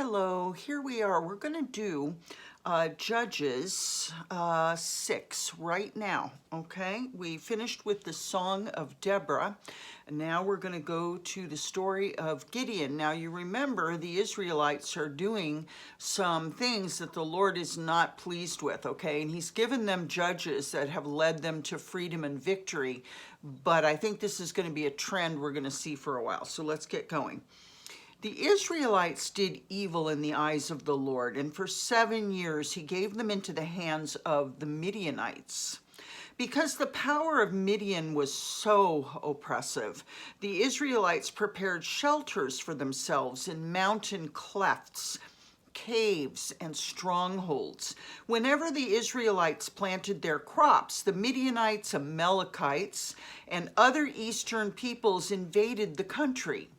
Hello, here we are. We're going to do Judges 6 right now, okay? We finished with the Song of Deborah, and now we're going to go to the story of Gideon. Now, you remember the Israelites are doing some things that the Lord is not pleased with, okay? And he's given them judges that have led them to freedom and victory, but I think this is going to be a trend we're going to see for a while, so let's get going. The Israelites did evil in the eyes of the Lord, and for 7 years he gave them into the hands of the Midianites. Because the power of Midian was so oppressive, the Israelites prepared shelters for themselves in mountain clefts, caves, and strongholds. Whenever the Israelites planted their crops, the Midianites, Amalekites, and other eastern peoples invaded the country.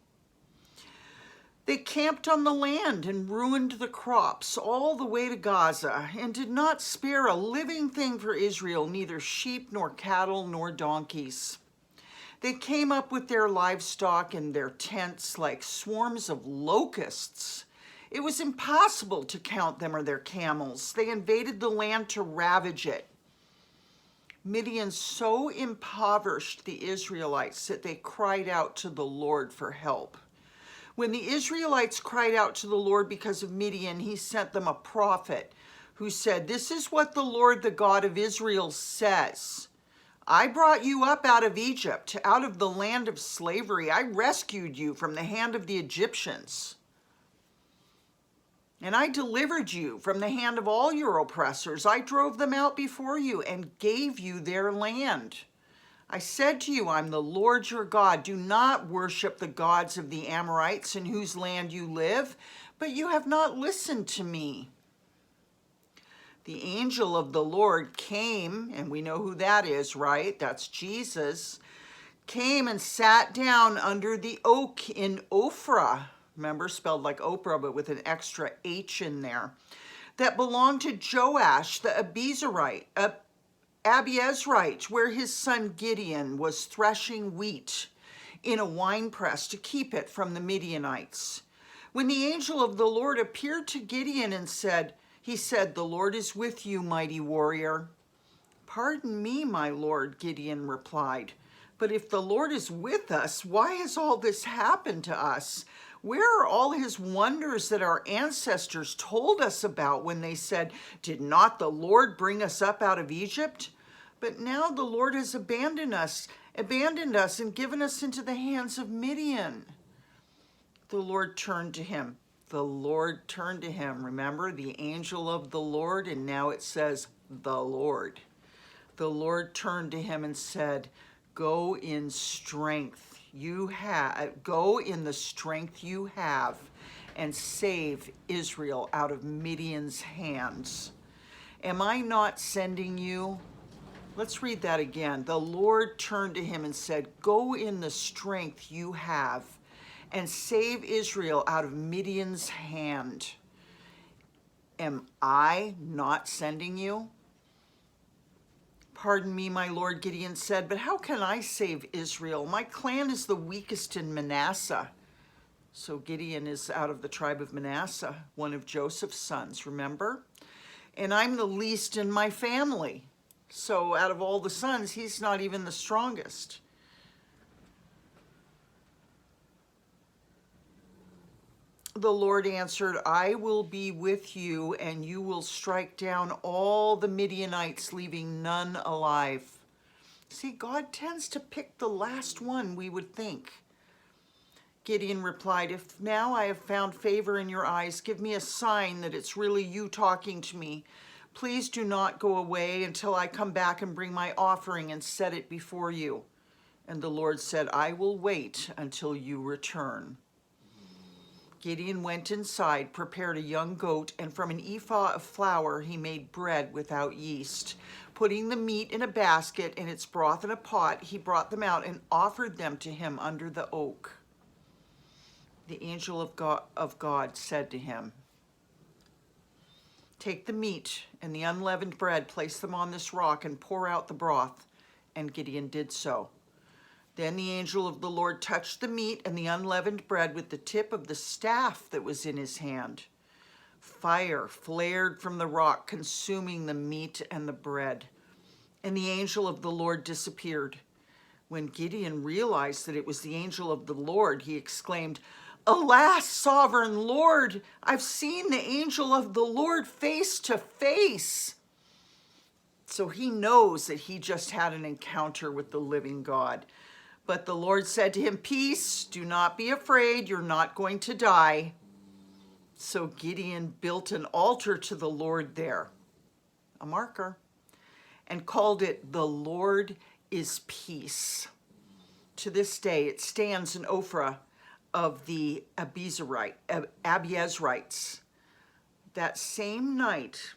They camped on the land and ruined the crops all the way to Gaza and did not spare a living thing for Israel, neither sheep nor cattle nor donkeys. They came up with their livestock and their tents like swarms of locusts. It was impossible to count them or their camels. They invaded the land to ravage it. Midian so impoverished the Israelites that they cried out to the Lord for help. When the Israelites cried out to the Lord because of Midian, he sent them a prophet who said, "This is what the Lord, the God of Israel, says. I brought you up out of Egypt, out of the land of slavery. I rescued you from the hand of the Egyptians. And I delivered you from the hand of all your oppressors. I drove them out before you and gave you their land. I said to you, I'm the Lord your God. Do not worship the gods of the Amorites in whose land you live, but you have not listened to me." The angel of the Lord came, and we know who that is, right? That's Jesus. Came and sat down under the oak in Ophrah. Remember, spelled like Oprah, but with an extra H in there. That belonged to Joash, the Abiezrite, where his son Gideon was threshing wheat in a winepress to keep it from the Midianites. When the angel of the Lord appeared to Gideon and he said, "The Lord is with you, mighty warrior." "Pardon me, my Lord," Gideon replied, "but if the Lord is with us, why has all this happened to us? Where are all his wonders that our ancestors told us about when they said, 'Did not the Lord bring us up out of Egypt?' But now the Lord has abandoned us and given us into the hands of Midian." The Lord turned to him. Remember, the angel of the Lord, and now it says the Lord. The Lord turned to him and said, Go in the strength you have and save Israel out of Midian's hands. Am I not sending you?" Let's read that again. The Lord turned to him and said, "Go in the strength you have and save Israel out of Midian's hand. Am I not sending you?" "Pardon me, my Lord," Gideon said, "but how can I save Israel? My clan is the weakest in Manasseh." So Gideon is out of the tribe of Manasseh, one of Joseph's sons, remember? "And I'm the least in my family." So out of all the sons, he's not even the strongest. The Lord answered, "I will be with you, and you will strike down all the Midianites, leaving none alive." See, God tends to pick the last one, we would think. Gideon replied, "If now I have found favor in your eyes, give me a sign that it's really you talking to me. Please do not go away until I come back and bring my offering and set it before you." And the Lord said, "I will wait until you return." Gideon went inside, prepared a young goat, and from an ephah of flour he made bread without yeast. Putting the meat in a basket and its broth in a pot, he brought them out and offered them to him under the oak. The angel of God said to him, "Take the meat and the unleavened bread, place them on this rock, and pour out the broth." And Gideon did so. Then the angel of the Lord touched the meat and the unleavened bread with the tip of the staff that was in his hand. Fire flared from the rock, consuming the meat and the bread. And the angel of the Lord disappeared. When Gideon realized that it was the angel of the Lord, he exclaimed, "Alas, sovereign Lord, I've seen the angel of the Lord face to face." So he knows that he just had an encounter with the living God. But the Lord said to him, "Peace, do not be afraid, you're not going to die." So Gideon built an altar to the Lord there, a marker, and called it "The Lord is Peace." To this day, it stands in Ophrah of the Abiezrites. That same night,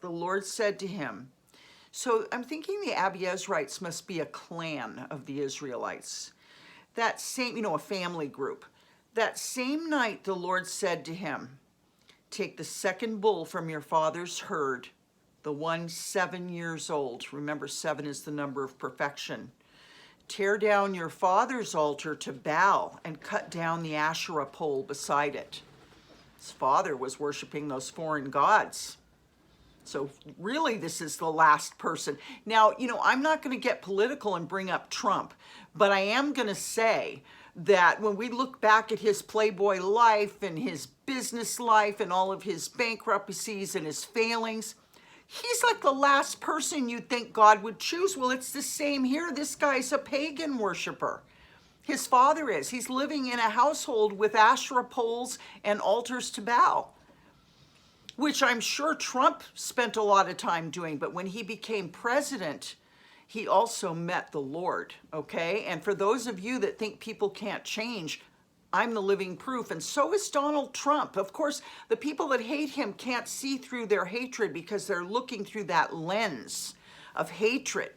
the Lord said to him, so I'm thinking the Abiezrites must be a clan of the Israelites. That same, a family group. That same night, the Lord said to him, "Take the second bull from your father's herd, the one 7 years old." Remember, 7 is the number of perfection. "Tear down your father's altar to Baal and cut down the Asherah pole beside it." His father was worshiping those foreign gods. So really, this is the last person. Now, I'm not going to get political and bring up Trump, but I am going to say that when we look back at his Playboy life and his business life and all of his bankruptcies and his failings, he's like the last person you'd think God would choose. Well, it's the same here. This guy's a pagan worshiper. His father is. He's living in a household with Asherah poles and altars to Baal, which I'm sure Trump spent a lot of time doing. But when he became president, he also met the Lord, okay? And for those of you that think people can't change, I'm the living proof, and so is Donald Trump. Of course, the people that hate him can't see through their hatred because they're looking through that lens of hatred.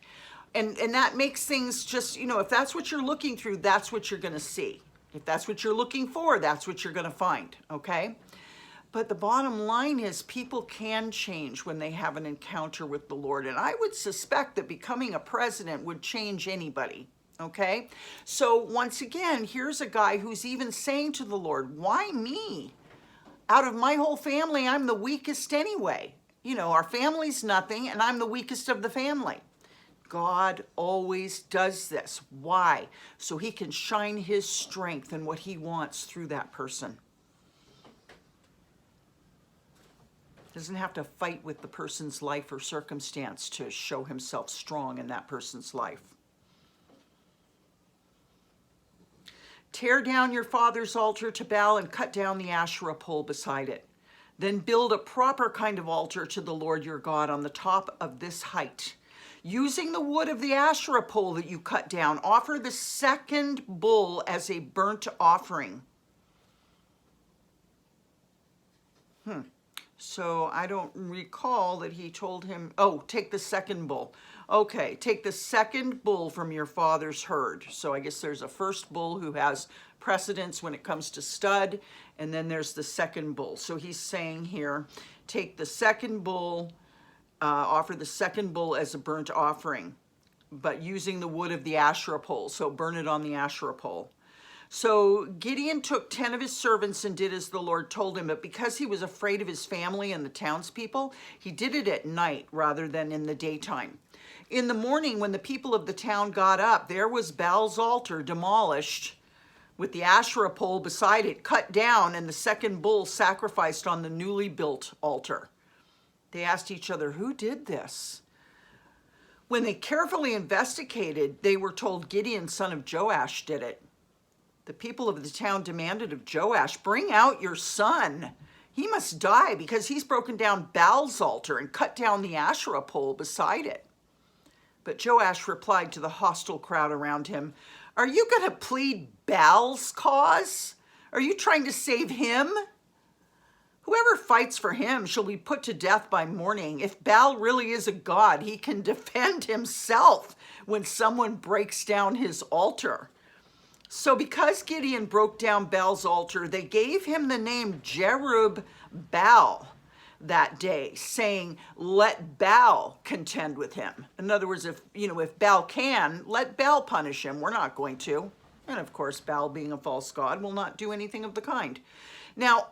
And that makes things just, if that's what you're looking through, that's what you're going to see. If that's what you're looking for, that's what you're going to find, okay? But the bottom line is people can change when they have an encounter with the Lord. And I would suspect that becoming a president would change anybody. Okay? So once again, here's a guy who's even saying to the Lord, "Why me? Out of my whole family, I'm the weakest anyway. Our family's nothing, and I'm the weakest of the family." God always does this. Why? So he can shine his strength and what he wants through that person. Doesn't have to fight with the person's life or circumstance to show himself strong in that person's life. "Tear down your father's altar to Baal and cut down the Asherah pole beside it. Then build a proper kind of altar to the Lord your God on the top of this height. Using the wood of the Asherah pole that you cut down, offer the second bull as a burnt offering." So I don't recall that he told him, take the second bull. Okay, take the second bull from your father's herd. So I guess there's a first bull who has precedence when it comes to stud, and then there's the second bull. So he's saying here, take the second bull, offer the second bull as a burnt offering, but using the wood of the Asherah pole. So burn it on the Asherah pole. So Gideon took 10 of his servants and did as the Lord told him, but because he was afraid of his family and the townspeople, he did it at night rather than in the daytime. In the morning, when the people of the town got up, there was Baal's altar demolished with the Asherah pole beside it cut down and the second bull sacrificed on the newly built altar. They asked each other, "Who did this?" When they carefully investigated, they were told Gideon, son of Joash, did it. The people of the town demanded of Joash, "Bring out your son. He must die because he's broken down Baal's altar and cut down the Asherah pole beside it." But Joash replied to the hostile crowd around him, "Are you going to plead Baal's cause? Are you trying to save him? Whoever fights for him shall be put to death by morning. If Baal really is a god, he can defend himself when someone breaks down his altar." So because Gideon broke down Baal's altar, they gave him the name Jerub-Baal. that day, saying, let Baal contend with him. In other words, if Baal can, let Baal punish him. We're not going to. And of course, Baal, being a false god, will not do anything of the kind. Now,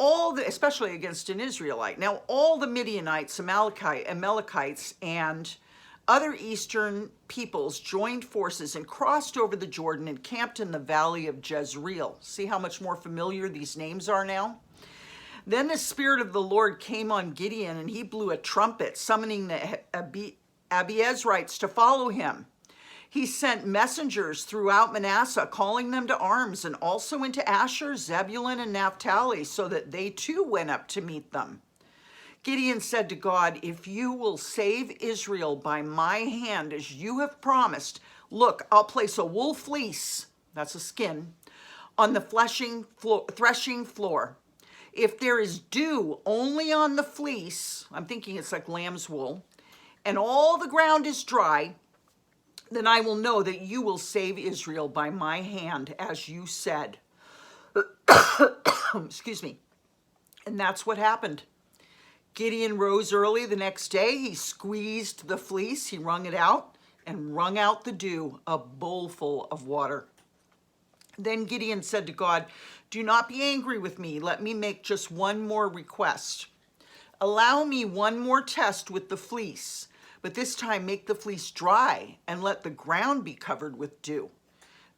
especially against an Israelite, now all the Midianites, Amalekites, and other eastern peoples joined forces and crossed over the Jordan and camped in the valley of Jezreel. See how much more familiar these names are now? Then the Spirit of the Lord came on Gideon, and he blew a trumpet, summoning the Abiezrites to follow him. He sent messengers throughout Manasseh, calling them to arms, and also into Asher, Zebulun, and Naphtali, so that they too went up to meet them. Gideon said to God, if you will save Israel by my hand, as you have promised, look, I'll place a wool fleece, that's a skin, on the threshing floor. If there is dew only on the fleece, I'm thinking it's like lamb's wool, and all the ground is dry, then I will know that you will save Israel by my hand, as you said. Excuse me. And that's what happened. Gideon rose early the next day. He squeezed the fleece, he wrung it out, and wrung out the dew, a bowlful of water. Then Gideon said to God, do not be angry with me. Let me make just one more request. Allow me one more test with the fleece, but this time make the fleece dry and let the ground be covered with dew.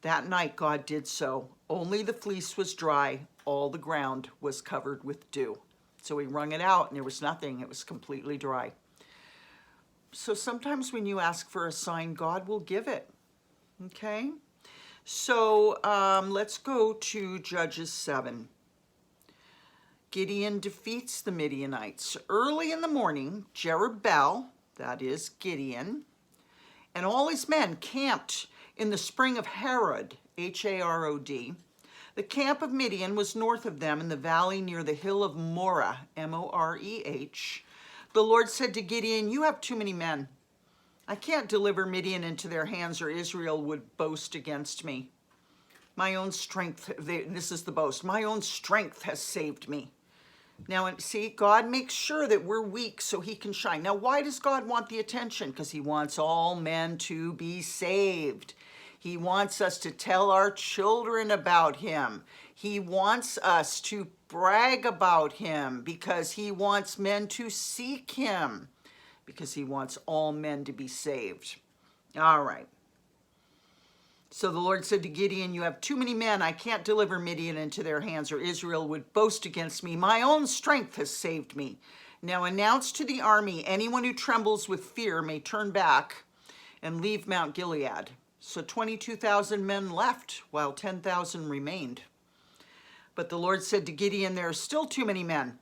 That night God did so. Only the fleece was dry. All the ground was covered with dew. So he wrung it out and there was nothing. It was completely dry. So sometimes when you ask for a sign, God will give it. Okay? So let's go to Judges 7. Gideon defeats the Midianites. Early in the morning, Jerubbaal, that is Gideon, and all his men camped in the spring of Harod, Harod. The camp of Midian was north of them in the valley near the hill of Moreh, Moreh. The Lord said to Gideon, you have too many men. I can't deliver Midian into their hands, or Israel would boast against me. My own strength, this is the boast, my own strength has saved me. Now, see, God makes sure that we're weak so he can shine. Now, why does God want the attention? Because he wants all men to be saved. He wants us to tell our children about him. He wants us to brag about him because he wants men to seek him, because he wants all men to be saved. All right. So the Lord said to Gideon, you have too many men. I can't deliver Midian into their hands, or Israel would boast against me. My own strength has saved me. Now announce to the army, anyone who trembles with fear may turn back and leave Mount Gilead. So 22,000 men left, while 10,000 remained. But the Lord said to Gideon, there are still too many men.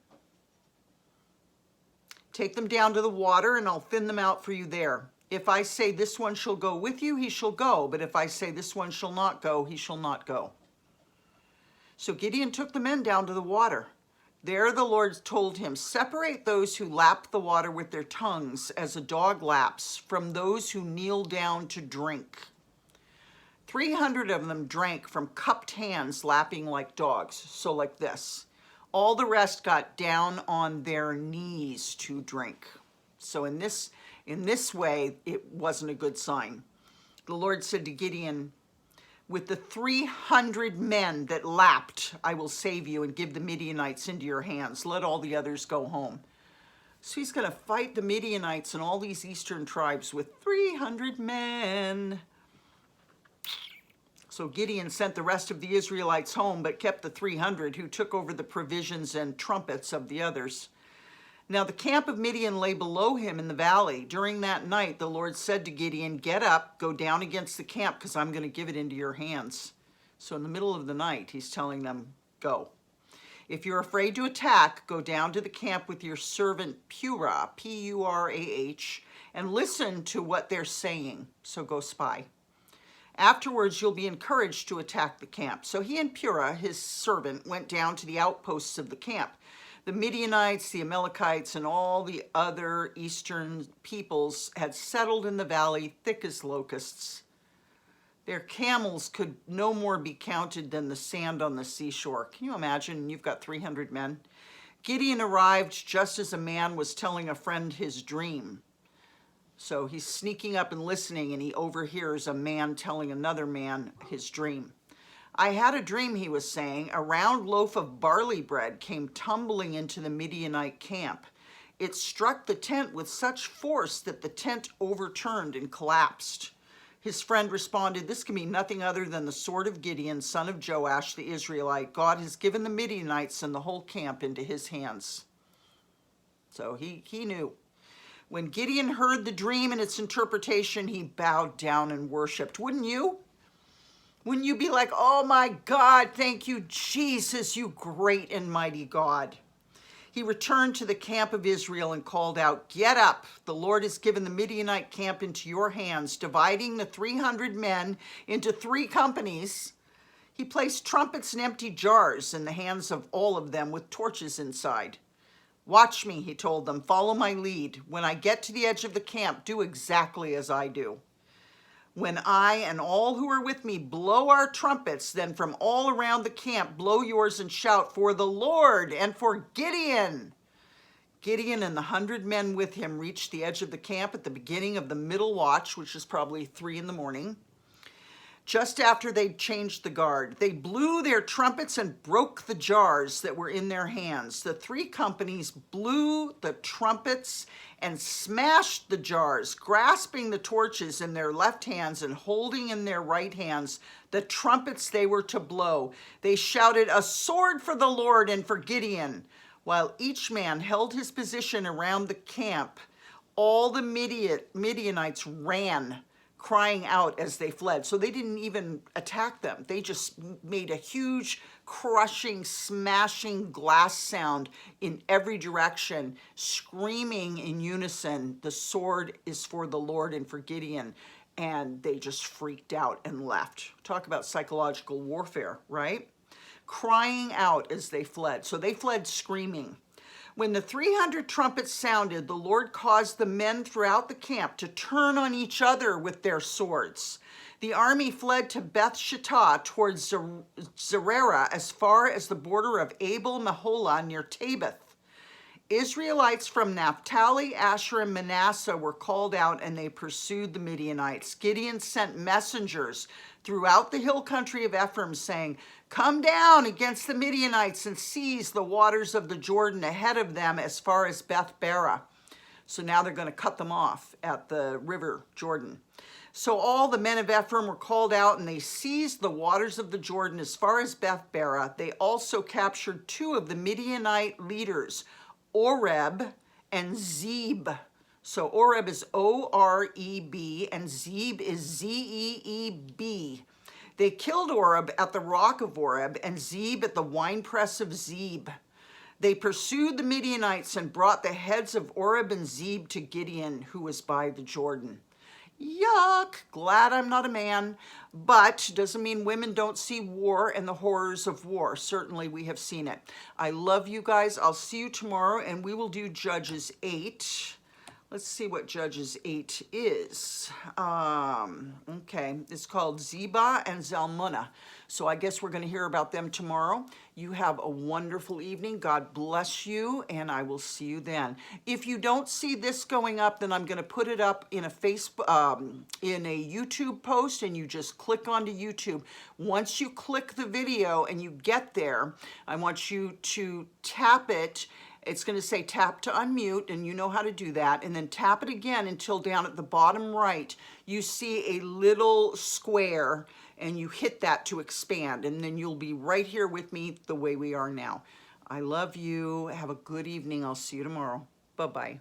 Take them down to the water, and I'll thin them out for you there. If I say this one shall go with you, he shall go. But if I say this one shall not go, he shall not go. So Gideon took the men down to the water. There the Lord told him, separate those who lap the water with their tongues as a dog laps from those who kneel down to drink. 300 of them drank from cupped hands, lapping like dogs, so like this. All the rest got down on their knees to drink. So in this way, it wasn't a good sign. The Lord said to Gideon, with the 300 men that lapped, I will save you and give the Midianites into your hands. Let all the others go home. So he's going to fight the Midianites and all these eastern tribes with 300 men. So Gideon sent the rest of the Israelites home, but kept the 300 who took over the provisions and trumpets of the others. Now the camp of Midian lay below him in the valley. During that night, the Lord said to Gideon, get up, go down against the camp, because I'm going to give it into your hands. So in the middle of the night, he's telling them, go. If you're afraid to attack, go down to the camp with your servant Purah, P-U-R-A-H, and listen to what they're saying. So go spy. Afterwards, you'll be encouraged to attack the camp. So he and Purah, his servant, went down to the outposts of the camp. The Midianites, the Amalekites, and all the other eastern peoples had settled in the valley thick as locusts. Their camels could no more be counted than the sand on the seashore. Can you imagine? You've got 300 men. Gideon arrived just as a man was telling a friend his dream. So he's sneaking up and listening, and he overhears a man telling another man his dream. I had a dream, he was saying. A round loaf of barley bread came tumbling into the Midianite camp. It struck the tent with such force that the tent overturned and collapsed. His friend responded, "This can be nothing other than the sword of Gideon, son of Joash the Israelite. God has given the Midianites and the whole camp into his hands." So he knew. When Gideon heard the dream and its interpretation, he bowed down and worshiped. Wouldn't you? Wouldn't you be like, "Oh my God, thank you, Jesus, you great and mighty God"? He returned to the camp of Israel and called out, "Get up, the Lord has given the Midianite camp into your hands," dividing the 300 men into 3 companies. He placed trumpets and empty jars in the hands of all of them with torches inside. "Watch me," he told them, "follow my lead. When I get to the edge of the camp, do exactly as I do. When I and all who are with me blow our trumpets, then from all around the camp blow yours and shout for the Lord and for Gideon." Gideon and the 100 men with him reached the edge of the camp at the beginning of the middle watch, which is probably 3 in the morning. Just after they'd changed the guard, they blew their trumpets and broke the jars that were in their hands. The 3 companies blew the trumpets and smashed the jars, grasping the torches in their left hands and holding in their right hands the trumpets they were to blow. They shouted, "A sword for the Lord and for Gideon." While each man held his position around the camp, all the Midianites ran, crying out as they fled. So they didn't even attack them. They just made a huge crushing, smashing glass sound in every direction, screaming in unison, "The sword is for the Lord and for Gideon." And they just freaked out and left. Talk about psychological warfare, right? Crying out as they fled. So they fled screaming. When the 300 trumpets sounded, the Lord caused the men throughout the camp to turn on each other with their swords. The army fled to Beth Shittah towards Zerera as far as the border of Abel Meholah near Tabith. Israelites from Naphtali, Asher, and Manasseh were called out, and they pursued the Midianites. Gideon sent messengers throughout the hill country of Ephraim, saying, "Come down against the Midianites and seize the waters of the Jordan ahead of them as far as Beth Barah." So now they're going to cut them off at the river Jordan. So all the men of Ephraim were called out, and they seized the waters of the Jordan as far as Beth Barah. They also captured 2 of the Midianite leaders, Oreb and Zeb. So Oreb is O-R-E-B and Zeb is Z-E-E-B. They killed Oreb at the rock of Oreb and Zeb at the winepress of Zeb. They pursued the Midianites and brought the heads of Oreb and Zeb to Gideon, who was by the Jordan. Yuck, glad I'm not a man, but doesn't mean women don't see war and the horrors of war. Certainly we have seen it. I love you guys. I'll see you tomorrow, and we will do Judges 8. Let's see what Judges 8 is. Okay, it's called Zebah and Zalmunna. So I guess we're going to hear about them tomorrow. You have a wonderful evening. God bless you, and I will see you then. If you don't see this going up, then I'm going to put it up in a in a YouTube post, and you just click onto YouTube. Once you click the video and you get there, I want you to tap it. It's going to say tap to unmute, and you know how to do that. And then tap it again until down at the bottom right, you see a little square, and you hit that to expand. And then you'll be right here with me the way we are now. I love you. Have a good evening. I'll see you tomorrow. Bye-bye.